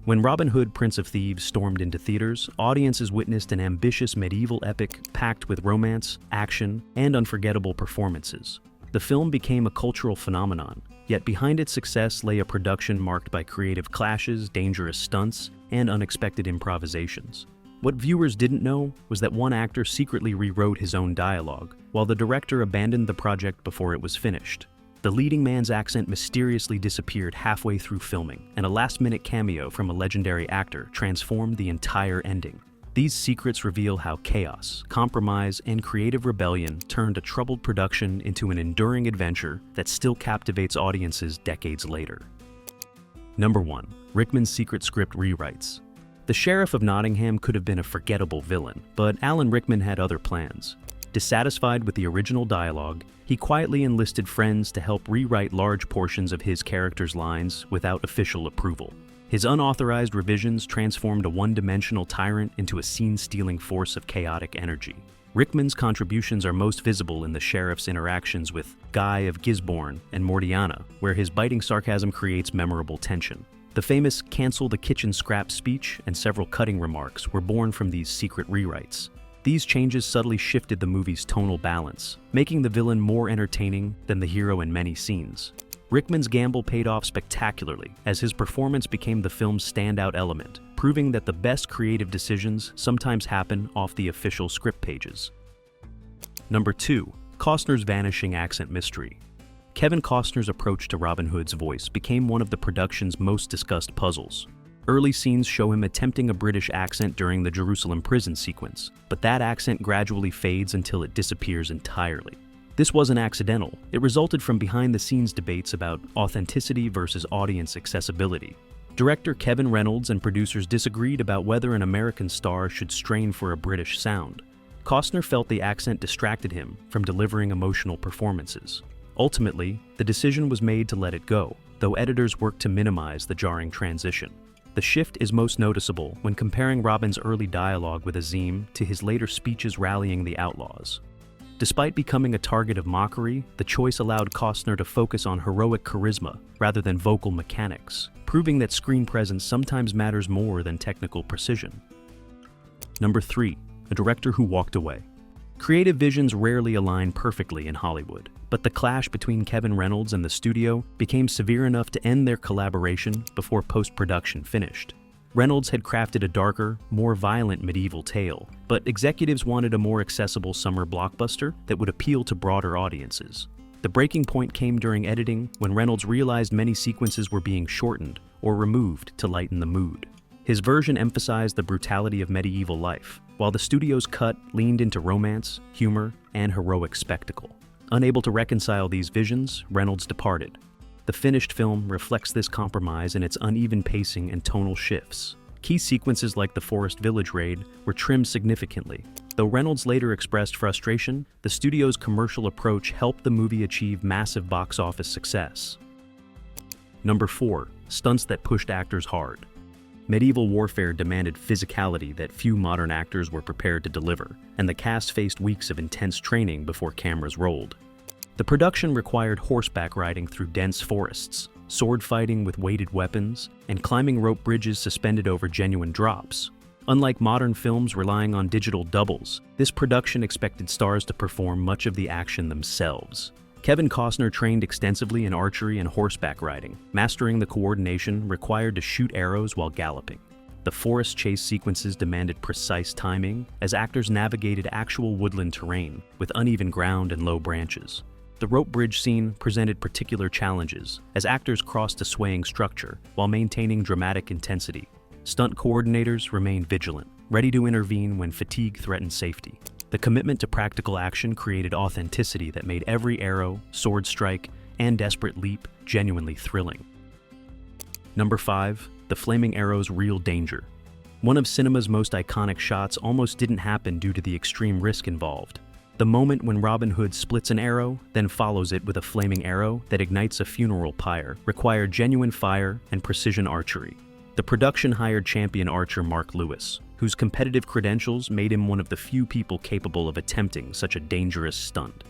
When Robin Hood, Prince of Thieves stormed into theaters, audiences witnessed an ambitious medieval epic packed with romance, action, and unforgettable performances. The film became a cultural phenomenon, yet behind its success lay a production marked by creative clashes, dangerous stunts, and unexpected improvisations. What viewers didn't know was that one actor secretly rewrote his own dialogue, while the director abandoned the project before it was finished. The leading man's accent mysteriously disappeared halfway through filming, and a last-minute cameo from a legendary actor transformed the entire ending. These secrets reveal how chaos, compromise, and creative rebellion turned a troubled production into an enduring adventure that still captivates audiences decades later. Number 1. Rickman's secret script rewrites. The Sheriff of Nottingham could have been a forgettable villain, but Alan Rickman had other plans. Dissatisfied with the original dialogue, he quietly enlisted friends to help rewrite large portions of his character's lines without official approval. His unauthorized revisions transformed a one-dimensional tyrant into a scene-stealing force of chaotic energy. Rickman's contributions are most visible in the sheriff's interactions with Guy of Gisborne and Mortiana, where his biting sarcasm creates memorable tension. The famous "cancel the kitchen scrap" speech and several cutting remarks were born from these secret rewrites. These changes subtly shifted the movie's tonal balance, making the villain more entertaining than the hero in many scenes. Rickman's gamble paid off spectacularly, as his performance became the film's standout element, proving that the best creative decisions sometimes happen off the official script pages. Number 2. Costner's vanishing accent mystery. Kevin Costner's approach to Robin Hood's voice became one of the production's most discussed puzzles. Early scenes show him attempting a British accent during the Jerusalem prison sequence, but that accent gradually fades until it disappears entirely. This wasn't accidental. It resulted from behind-the-scenes debates about authenticity versus audience accessibility. Director Kevin Reynolds and producers disagreed about whether an American star should strain for a British sound. Costner felt the accent distracted him from delivering emotional performances. Ultimately, the decision was made to let it go, though editors worked to minimize the jarring transition. The shift is most noticeable when comparing Robin's early dialogue with Azeem to his later speeches rallying the outlaws. Despite becoming a target of mockery, the choice allowed Costner to focus on heroic charisma rather than vocal mechanics, proving that screen presence sometimes matters more than technical precision. Number 3. A director who walked away. Creative visions rarely align perfectly in Hollywood, but the clash between Kevin Reynolds and the studio became severe enough to end their collaboration before post-production finished. Reynolds had crafted a darker, more violent medieval tale, but executives wanted a more accessible summer blockbuster that would appeal to broader audiences. The breaking point came during editing when Reynolds realized many sequences were being shortened or removed to lighten the mood. His version emphasized the brutality of medieval life, while the studio's cut leaned into romance, humor, and heroic spectacle. Unable to reconcile these visions, Reynolds departed. The finished film reflects this compromise in its uneven pacing and tonal shifts. Key sequences like the Forest Village raid were trimmed significantly. Though Reynolds later expressed frustration, the studio's commercial approach helped the movie achieve massive box office success. Number 4. Stunts that pushed actors hard. Medieval warfare demanded physicality that few modern actors were prepared to deliver, and the cast faced weeks of intense training before cameras rolled. The production required horseback riding through dense forests, sword fighting with weighted weapons, and climbing rope bridges suspended over genuine drops. Unlike modern films relying on digital doubles, this production expected stars to perform much of the action themselves. Kevin Costner trained extensively in archery and horseback riding, mastering the coordination required to shoot arrows while galloping. The forest chase sequences demanded precise timing as actors navigated actual woodland terrain with uneven ground and low branches. The rope bridge scene presented particular challenges as actors crossed a swaying structure while maintaining dramatic intensity. Stunt coordinators remained vigilant, ready to intervene when fatigue threatened safety. The commitment to practical action created authenticity that made every arrow, sword strike, and desperate leap genuinely thrilling. Number 5. The flaming arrow's real danger. One of cinema's most iconic shots almost didn't happen due to the extreme risk involved. The moment when Robin Hood splits an arrow, then follows it with a flaming arrow that ignites a funeral pyre, required genuine fire and precision archery. The production hired champion archer Mark Lewis, whose competitive credentials made him one of the few people capable of attempting such a dangerous stunt.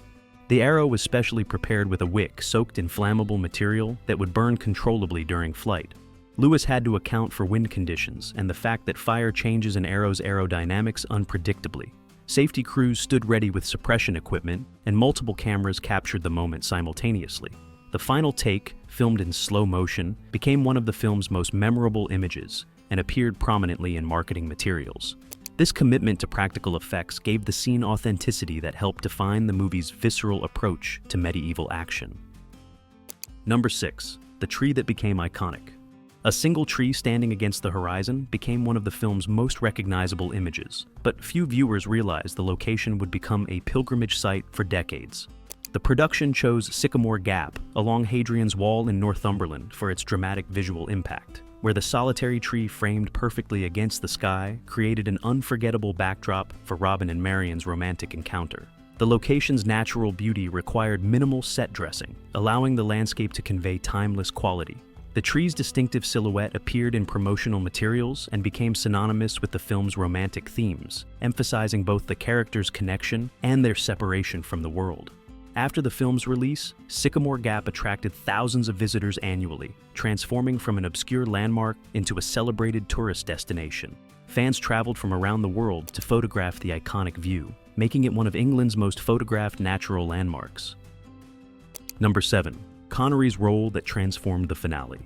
The arrow was specially prepared with a wick soaked in flammable material that would burn controllably during flight. Lewis had to account for wind conditions and the fact that fire changes an arrow's aerodynamics unpredictably. Safety crews stood ready with suppression equipment, and multiple cameras captured the moment simultaneously. The final take, filmed in slow motion, became one of the film's most memorable images and appeared prominently in marketing materials. This commitment to practical effects gave the scene authenticity that helped define the movie's visceral approach to medieval action. Number 6. The tree that became iconic. A single tree standing against the horizon became one of the film's most recognizable images, but few viewers realized the location would become a pilgrimage site for decades. The production chose Sycamore Gap along Hadrian's Wall in Northumberland for its dramatic visual impact, where the solitary tree framed perfectly against the sky created an unforgettable backdrop for Robin and Marian's romantic encounter. The location's natural beauty required minimal set dressing, allowing the landscape to convey timeless quality. The tree's distinctive silhouette appeared in promotional materials and became synonymous with the film's romantic themes, emphasizing both the characters' connection and their separation from the world. After the film's release, Sycamore Gap attracted thousands of visitors annually, transforming from an obscure landmark into a celebrated tourist destination. Fans traveled from around the world to photograph the iconic view, making it one of England's most photographed natural landmarks. Number 7. Connery's role that transformed the finale.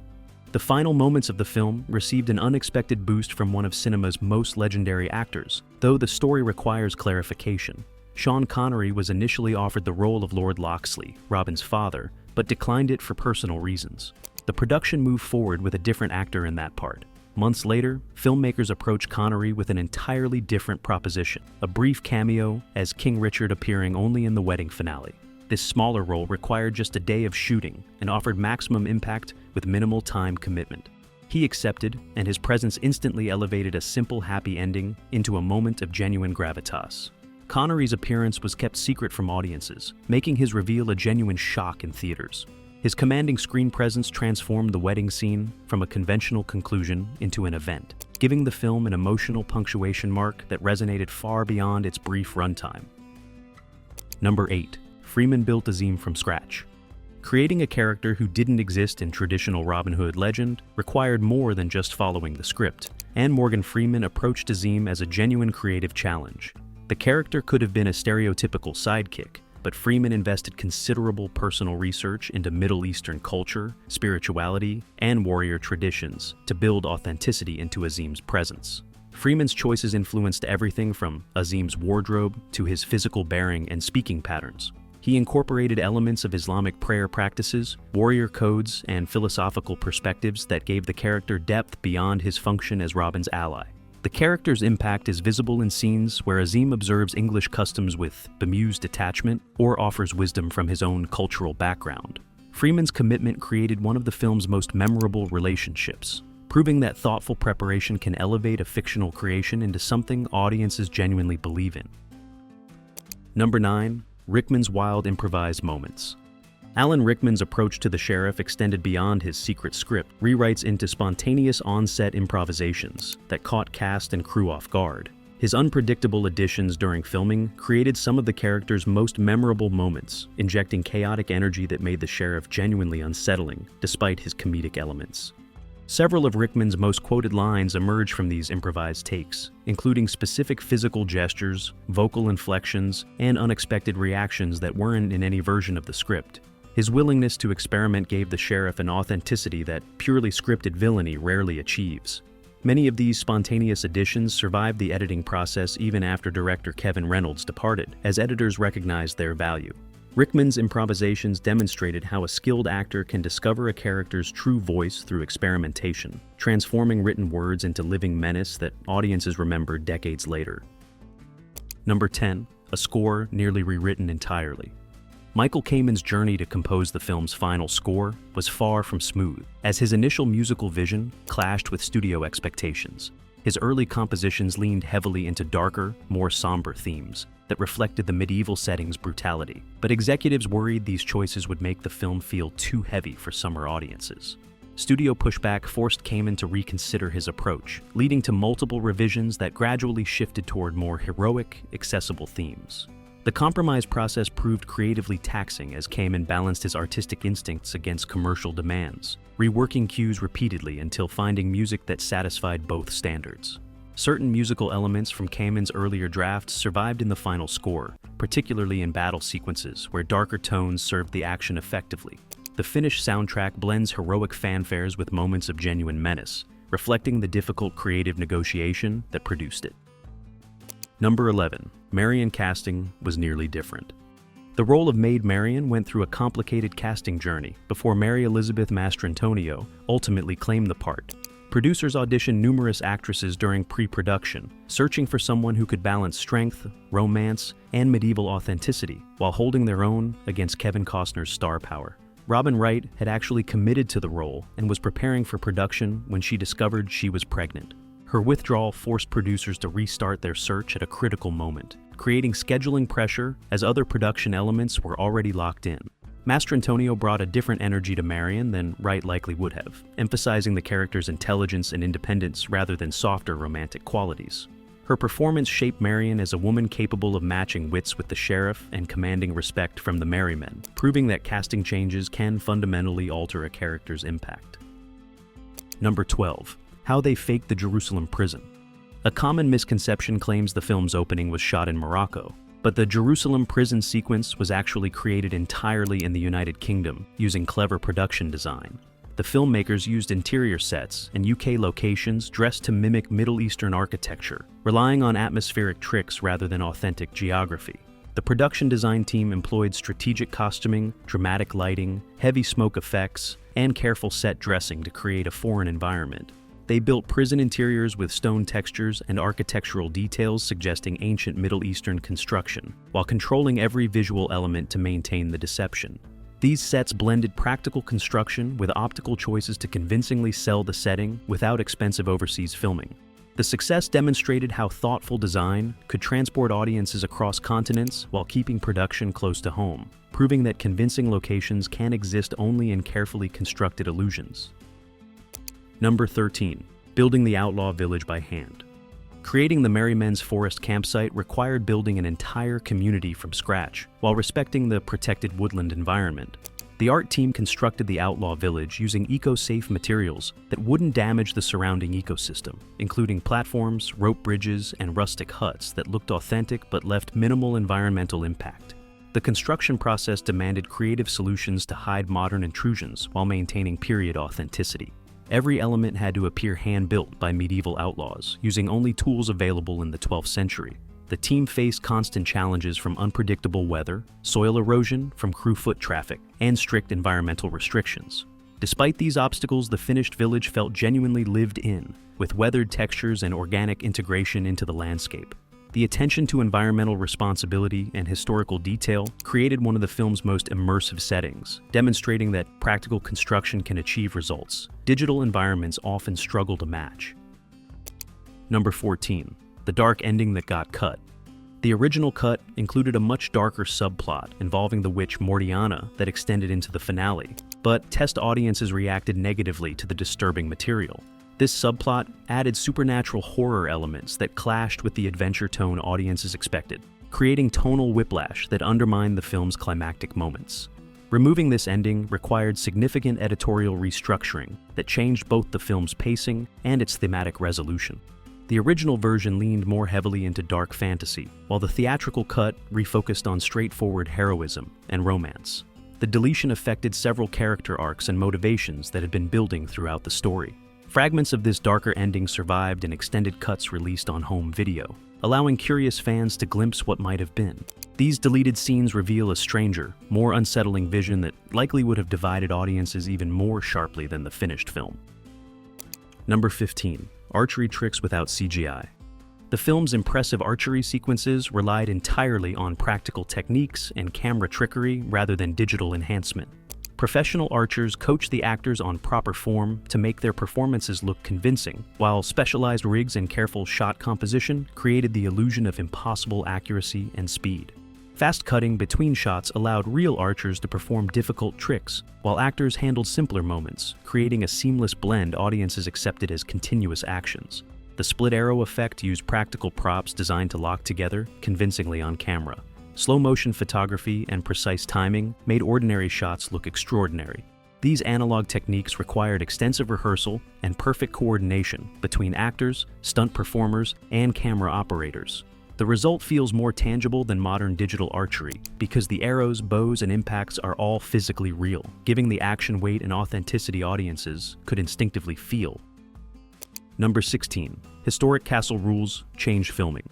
The final moments of the film received an unexpected boost from one of cinema's most legendary actors, though the story requires clarification. Sean Connery was initially offered the role of Lord Loxley, Robin's father, but declined it for personal reasons. The production moved forward with a different actor in that part. Months later, filmmakers approached Connery with an entirely different proposition, a brief cameo as King Richard appearing only in the wedding finale. This smaller role required just a day of shooting and offered maximum impact with minimal time commitment. He accepted, and his presence instantly elevated a simple happy ending into a moment of genuine gravitas. Connery's appearance was kept secret from audiences, making his reveal a genuine shock in theaters. His commanding screen presence transformed the wedding scene from a conventional conclusion into an event, giving the film an emotional punctuation mark that resonated far beyond its brief runtime. Number 8. Freeman built Azeem from scratch. Creating a character who didn't exist in traditional Robin Hood legend required more than just following the script, and Morgan Freeman approached Azeem as a genuine creative challenge. The character could have been a stereotypical sidekick, but Freeman invested considerable personal research into Middle Eastern culture, spirituality, and warrior traditions to build authenticity into Azeem's presence. Freeman's choices influenced everything from Azeem's wardrobe to his physical bearing and speaking patterns. He incorporated elements of Islamic prayer practices, warrior codes, and philosophical perspectives that gave the character depth beyond his function as Robin's ally. The character's impact is visible in scenes where Azeem observes English customs with bemused detachment or offers wisdom from his own cultural background. Freeman's commitment created one of the film's most memorable relationships, proving that thoughtful preparation can elevate a fictional creation into something audiences genuinely believe in. Number 9. Rickman's wild improvised moments. Alan Rickman's approach to the sheriff extended beyond his secret script, rewrites into spontaneous on-set improvisations that caught cast and crew off guard. His unpredictable additions during filming created some of the character's most memorable moments, injecting chaotic energy that made the sheriff genuinely unsettling, despite his comedic elements. Several of Rickman's most quoted lines emerge from these improvised takes, including specific physical gestures, vocal inflections, and unexpected reactions that weren't in any version of the script. His willingness to experiment gave the sheriff an authenticity that purely scripted villainy rarely achieves. Many of these spontaneous additions survived the editing process even after director Kevin Reynolds departed, as editors recognized their value. Rickman's improvisations demonstrated how a skilled actor can discover a character's true voice through experimentation, transforming written words into living menace that audiences remember decades later. Number 10. A score nearly rewritten entirely. Michael Kamen's journey to compose the film's final score was far from smooth, as his initial musical vision clashed with studio expectations. His early compositions leaned heavily into darker, more somber themes that reflected the medieval setting's brutality, but executives worried these choices would make the film feel too heavy for summer audiences. Studio pushback forced Kamen to reconsider his approach, leading to multiple revisions that gradually shifted toward more heroic, accessible themes. The compromise process proved creatively taxing as Kamen balanced his artistic instincts against commercial demands, reworking cues repeatedly until finding music that satisfied both standards. Certain musical elements from Kamen's earlier drafts survived in the final score, particularly in battle sequences where darker tones served the action effectively. The finished soundtrack blends heroic fanfares with moments of genuine menace, reflecting the difficult creative negotiation that produced it. Number 11. Marian casting was nearly different. The role of Maid Marian went through a complicated casting journey before Mary Elizabeth Mastrantonio ultimately claimed the part. Producers auditioned numerous actresses during pre-production, searching for someone who could balance strength, romance, and medieval authenticity while holding their own against Kevin Costner's star power. Robin Wright had actually committed to the role and was preparing for production when she discovered she was pregnant. Her withdrawal forced producers to restart their search at a critical moment, creating scheduling pressure as other production elements were already locked in. Mastrantonio brought a different energy to Marian than Wright likely would have, emphasizing the character's intelligence and independence rather than softer romantic qualities. Her performance shaped Marian as a woman capable of matching wits with the sheriff and commanding respect from the merry men, proving that casting changes can fundamentally alter a character's impact. Number 12. How they faked the Jerusalem prison. A common misconception claims the film's opening was shot in Morocco, but the Jerusalem prison sequence was actually created entirely in the United Kingdom using clever production design. The filmmakers used interior sets and UK locations dressed to mimic Middle Eastern architecture, relying on atmospheric tricks rather than authentic geography. The production design team employed strategic costuming, dramatic lighting, heavy smoke effects, and careful set dressing to create a foreign environment. They built prison interiors with stone textures and architectural details suggesting ancient Middle Eastern construction, while controlling every visual element to maintain the deception. These sets blended practical construction with optical choices to convincingly sell the setting without expensive overseas filming. The success demonstrated how thoughtful design could transport audiences across continents while keeping production close to home, proving that convincing locations can exist only in carefully constructed illusions. Number 13. Building the outlaw village by hand. Creating the Merry Men's Forest campsite required building an entire community from scratch, while respecting the protected woodland environment. The art team constructed the outlaw village using eco-safe materials that wouldn't damage the surrounding ecosystem, including platforms, rope bridges, and rustic huts that looked authentic but left minimal environmental impact. The construction process demanded creative solutions to hide modern intrusions while maintaining period authenticity. Every element had to appear hand-built by medieval outlaws, using only tools available in the 12th century. The team faced constant challenges from unpredictable weather, soil erosion from crew foot traffic, and strict environmental restrictions. Despite these obstacles, the finished village felt genuinely lived in, with weathered textures and organic integration into the landscape. The attention to environmental responsibility and historical detail created one of the film's most immersive settings, demonstrating that practical construction can achieve results digital environments often struggle to match. Number 14. The dark ending that got cut. The original cut included a much darker subplot involving the witch Mortiana that extended into the finale, but test audiences reacted negatively to the disturbing material. This subplot added supernatural horror elements that clashed with the adventure tone audiences expected, creating tonal whiplash that undermined the film's climactic moments. Removing this ending required significant editorial restructuring that changed both the film's pacing and its thematic resolution. The original version leaned more heavily into dark fantasy, while the theatrical cut refocused on straightforward heroism and romance. The deletion affected several character arcs and motivations that had been building throughout the story. Fragments of this darker ending survived in extended cuts released on home video, allowing curious fans to glimpse what might have been. These deleted scenes reveal a stranger, more unsettling vision that likely would have divided audiences even more sharply than the finished film. Number 15. Archery tricks without CGI. The film's impressive archery sequences relied entirely on practical techniques and camera trickery rather than digital enhancement. Professional archers coached the actors on proper form to make their performances look convincing, while specialized rigs and careful shot composition created the illusion of impossible accuracy and speed. Fast cutting between shots allowed real archers to perform difficult tricks, while actors handled simpler moments, creating a seamless blend audiences accepted as continuous actions. The split arrow effect used practical props designed to lock together convincingly on camera. slow-motion photography and precise timing made ordinary shots look extraordinary. These analog techniques required extensive rehearsal and perfect coordination between actors, stunt performers, and camera operators. The result feels more tangible than modern digital archery because the arrows, bows, and impacts are all physically real, giving the action weight and authenticity audiences could instinctively feel. Number 16. Historic castle rules change filming.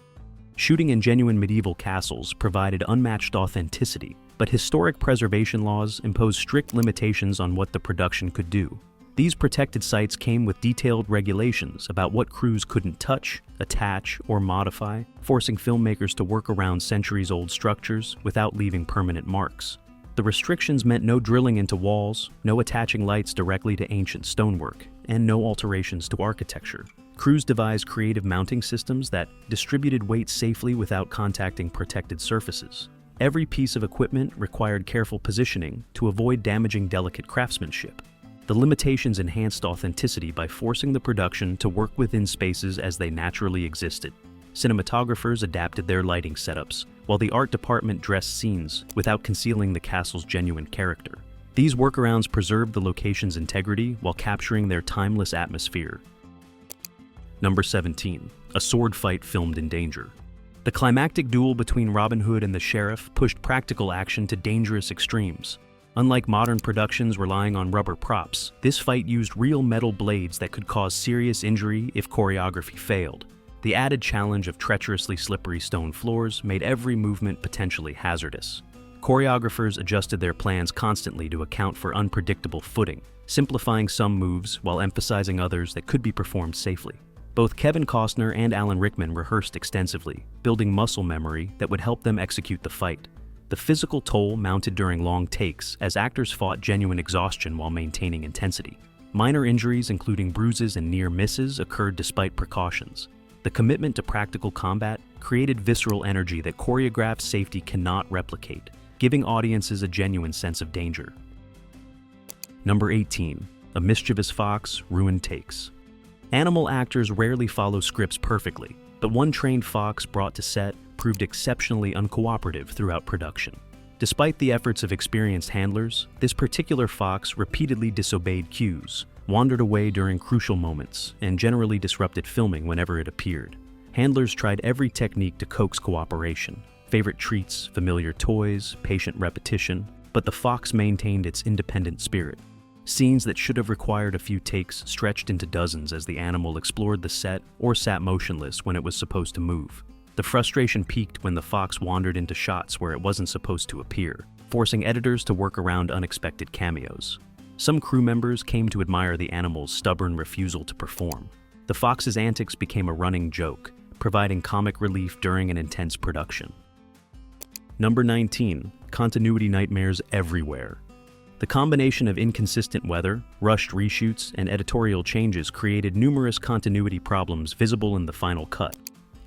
Shooting in genuine medieval castles provided unmatched authenticity, but historic preservation laws imposed strict limitations on what the production could do. These protected sites came with detailed regulations about what crews couldn't touch, attach, or modify, forcing filmmakers to work around centuries-old structures without leaving permanent marks. The restrictions meant no drilling into walls, no attaching lights directly to ancient stonework, and no alterations to architecture. Crews devised creative mounting systems that distributed weight safely without contacting protected surfaces. Every piece of equipment required careful positioning to avoid damaging delicate craftsmanship. The limitations enhanced authenticity by forcing the production to work within spaces as they naturally existed. Cinematographers adapted their lighting setups, while the art department dressed scenes without concealing the castle's genuine character. These workarounds preserved the location's integrity while capturing their timeless atmosphere. Number 17. A sword fight filmed in danger. The climactic duel between Robin Hood and the sheriff pushed practical action to dangerous extremes. Unlike modern productions relying on rubber props, this fight used real metal blades that could cause serious injury if choreography failed. The added challenge of treacherously slippery stone floors made every movement potentially hazardous. Choreographers adjusted their plans constantly to account for unpredictable footing, simplifying some moves while emphasizing others that could be performed safely. Both Kevin Costner and Alan Rickman rehearsed extensively, building muscle memory that would help them execute the fight. The physical toll mounted during long takes as actors fought genuine exhaustion while maintaining intensity. Minor injuries, including bruises and near misses, occurred despite precautions. The commitment to practical combat created visceral energy that choreographed safety cannot replicate, giving audiences a genuine sense of danger. Number 18. A mischievous fox ruined takes. Animal actors rarely follow scripts perfectly, but one trained fox brought to set proved exceptionally uncooperative throughout production. Despite the efforts of experienced handlers, this particular fox repeatedly disobeyed cues, wandered away during crucial moments, and generally disrupted filming whenever it appeared. Handlers tried every technique to coax cooperation: favorite treats, familiar toys, patient repetition, but the fox maintained its independent spirit. Scenes that should have required a few takes stretched into dozens as the animal explored the set or sat motionless when it was supposed to move. The frustration peaked when the fox wandered into shots where it wasn't supposed to appear, forcing editors to work around unexpected cameos. Some crew members came to admire the animal's stubborn refusal to perform. The fox's antics became a running joke, providing comic relief during an intense production. Number 19. Continuity nightmares everywhere. The combination of inconsistent weather, rushed reshoots, and editorial changes created numerous continuity problems visible in the final cut.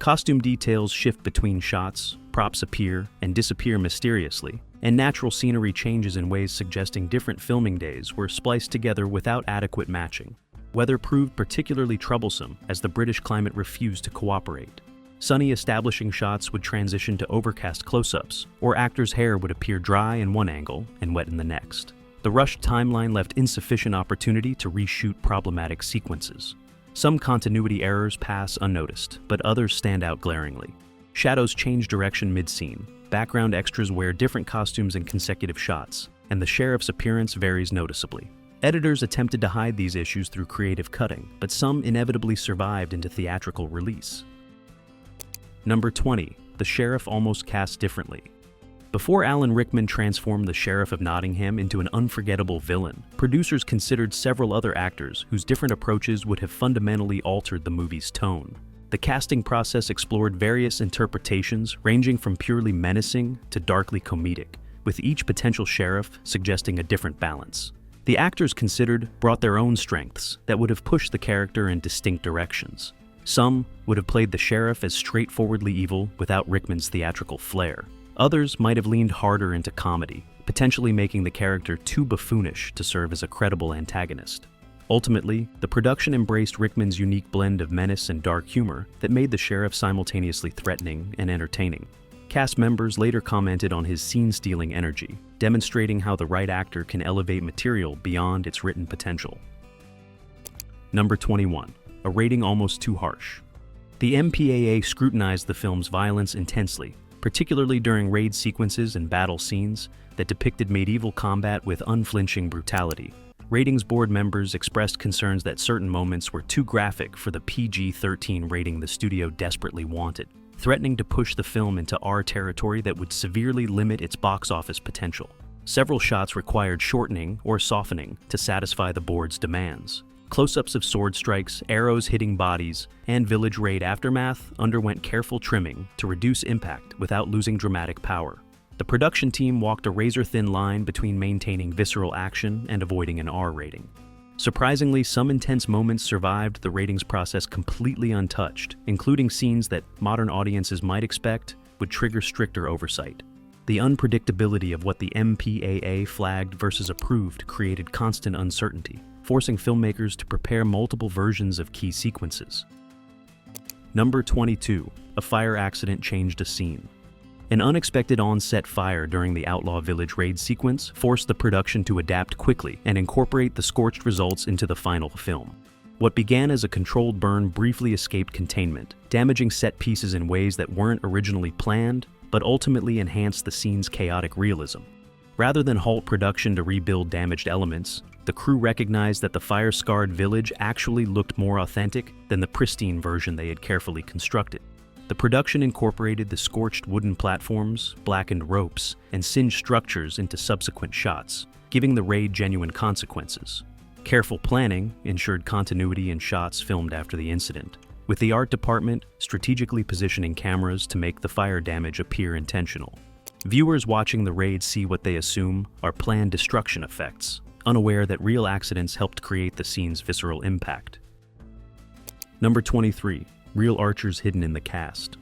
Costume details shift between shots, props appear and disappear mysteriously, and natural scenery changes in ways suggesting different filming days were spliced together without adequate matching. Weather proved particularly troublesome as the British climate refused to cooperate. Sunny establishing shots would transition to overcast close-ups, or actors' hair would appear dry in one angle and wet in the next. The rushed timeline left insufficient opportunity to reshoot problematic sequences. Some continuity errors pass unnoticed, but others stand out glaringly. Shadows change direction mid-scene, background extras wear different costumes in consecutive shots, and the sheriff's appearance varies noticeably. Editors attempted to hide these issues through creative cutting, but some inevitably survived into theatrical release. Number 20. The sheriff almost cast differently. Before Alan Rickman transformed the Sheriff of Nottingham into an unforgettable villain, producers considered several other actors whose different approaches would have fundamentally altered the movie's tone. The casting process explored various interpretations ranging from purely menacing to darkly comedic, with each potential sheriff suggesting a different balance. The actors considered brought their own strengths that would have pushed the character in distinct directions. Some would have played the sheriff as straightforwardly evil without Rickman's theatrical flair. Others might have leaned harder into comedy, potentially making the character too buffoonish to serve as a credible antagonist. Ultimately, the production embraced Rickman's unique blend of menace and dark humor that made the sheriff simultaneously threatening and entertaining. Cast members later commented on his scene-stealing energy, demonstrating how the right actor can elevate material beyond its written potential. Number 21. A rating almost too harsh. The MPAA scrutinized the film's violence intensely, particularly during raid sequences and battle scenes that depicted medieval combat with unflinching brutality. Ratings board members expressed concerns that certain moments were too graphic for the PG-13 rating the studio desperately wanted, threatening to push the film into R territory that would severely limit its box office potential. Several shots required shortening or softening to satisfy the board's demands. Close-ups of sword strikes, arrows hitting bodies, and village raid aftermath underwent careful trimming to reduce impact without losing dramatic power. The production team walked a razor-thin line between maintaining visceral action and avoiding an R rating. Surprisingly, some intense moments survived the ratings process completely untouched, including scenes that modern audiences might expect would trigger stricter oversight. The unpredictability of what the MPAA flagged versus approved created constant uncertainty, forcing filmmakers to prepare multiple versions of key sequences. Number 22. A fire accident changed a scene. An unexpected on-set fire during the Outlaw Village raid sequence forced the production to adapt quickly and incorporate the scorched results into the final film. What began as a controlled burn briefly escaped containment, damaging set pieces in ways that weren't originally planned, but ultimately enhanced the scene's chaotic realism. Rather than halt production to rebuild damaged elements, the crew recognized that the fire-scarred village actually looked more authentic than the pristine version they had carefully constructed. The production incorporated the scorched wooden platforms, blackened ropes, and singed structures into subsequent shots, giving the raid genuine consequences. Careful planning ensured continuity in shots filmed after the incident, with the art department strategically positioning cameras to make the fire damage appear intentional. Viewers watching the raid see what they assume are planned destruction effects, unaware that real accidents helped create the scene's visceral impact. Number 23. Real archers hidden in the cast.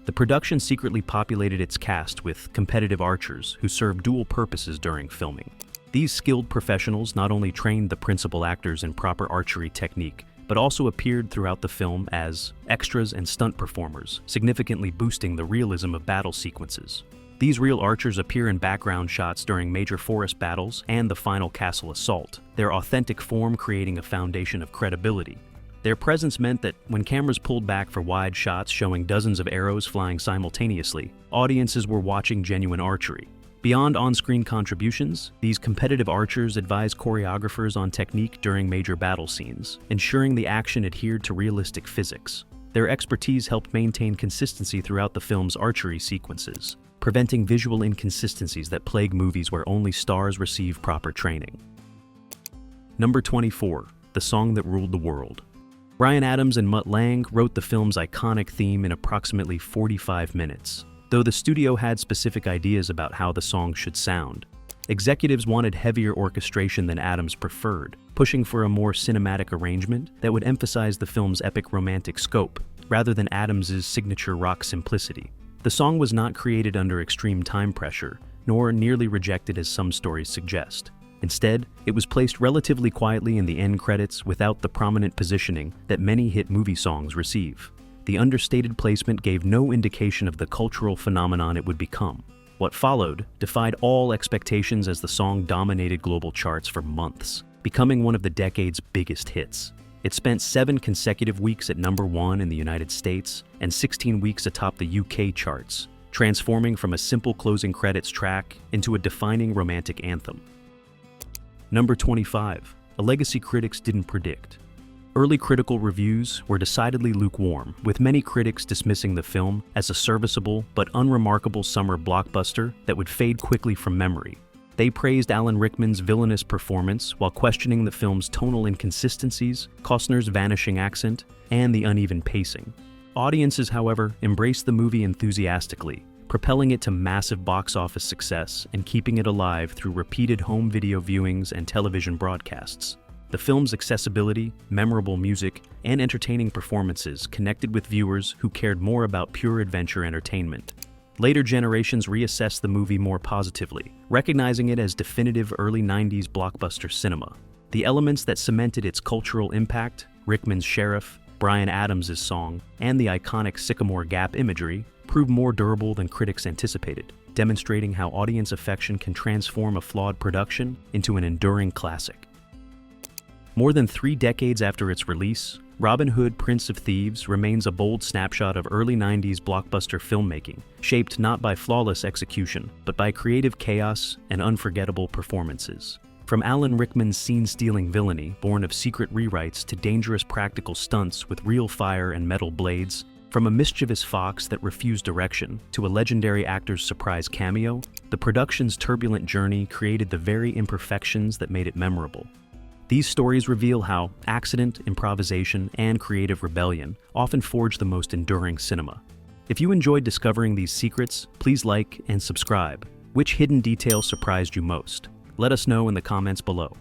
The production secretly populated its cast with competitive archers who served dual purposes during filming. These skilled professionals not only trained the principal actors in proper archery technique, but also appeared throughout the film as extras and stunt performers, significantly boosting the realism of battle sequences. These real archers appear in background shots during major forest battles and the final castle assault, their authentic form creating a foundation of credibility. Their presence meant that when cameras pulled back for wide shots showing dozens of arrows flying simultaneously, audiences were watching genuine archery. Beyond on-screen contributions, these competitive archers advised choreographers on technique during major battle scenes, ensuring the action adhered to realistic physics. Their expertise helped maintain consistency throughout the film's archery sequences, preventing visual inconsistencies that plague movies where only stars receive proper training. Number 24. The song that ruled the world. Bryan Adams and Mutt Lange wrote the film's iconic theme in approximately 45 minutes, though the studio had specific ideas about how the song should sound. Executives wanted heavier orchestration than Adams preferred, pushing for a more cinematic arrangement that would emphasize the film's epic romantic scope, rather than Adams's signature rock simplicity. The song was not created under extreme time pressure, nor nearly rejected as some stories suggest. Instead, it was placed relatively quietly in the end credits without the prominent positioning that many hit movie songs receive. The understated placement gave no indication of the cultural phenomenon it would become. What followed defied all expectations as the song dominated global charts for months, becoming one of the decade's biggest hits. It spent 7 consecutive weeks at number 1 in the United States and 16 weeks atop the UK charts, transforming from a simple closing credits track into a defining romantic anthem. Number 25. A legacy critics didn't predict. Early critical reviews were decidedly lukewarm, with many critics dismissing the film as a serviceable but unremarkable summer blockbuster that would fade quickly from memory. They praised Alan Rickman's villainous performance while questioning the film's tonal inconsistencies, Costner's vanishing accent, and the uneven pacing. Audiences, however, embraced the movie enthusiastically, propelling it to massive box office success and keeping it alive through repeated home video viewings and television broadcasts. The film's accessibility, memorable music, and entertaining performances connected with viewers who cared more about pure adventure entertainment. Later generations reassessed the movie more positively, recognizing it as definitive early 90s blockbuster cinema. The elements that cemented its cultural impact, Rickman's sheriff, Bryan Adams' song, and the iconic Sycamore Gap imagery proved more durable than critics anticipated, demonstrating how audience affection can transform a flawed production into an enduring classic. More than 3 decades after its release, Robin Hood, Prince of Thieves remains a bold snapshot of early 90s blockbuster filmmaking, shaped not by flawless execution, but by creative chaos and unforgettable performances. From Alan Rickman's scene-stealing villainy, born of secret rewrites, to dangerous practical stunts with real fire and metal blades, from a mischievous fox that refused direction to a legendary actor's surprise cameo, the production's turbulent journey created the very imperfections that made it memorable. These stories reveal how accident, improvisation, and creative rebellion often forge the most enduring cinema. If you enjoyed discovering these secrets, please like and subscribe. Which hidden detail surprised you most? Let us know in the comments below.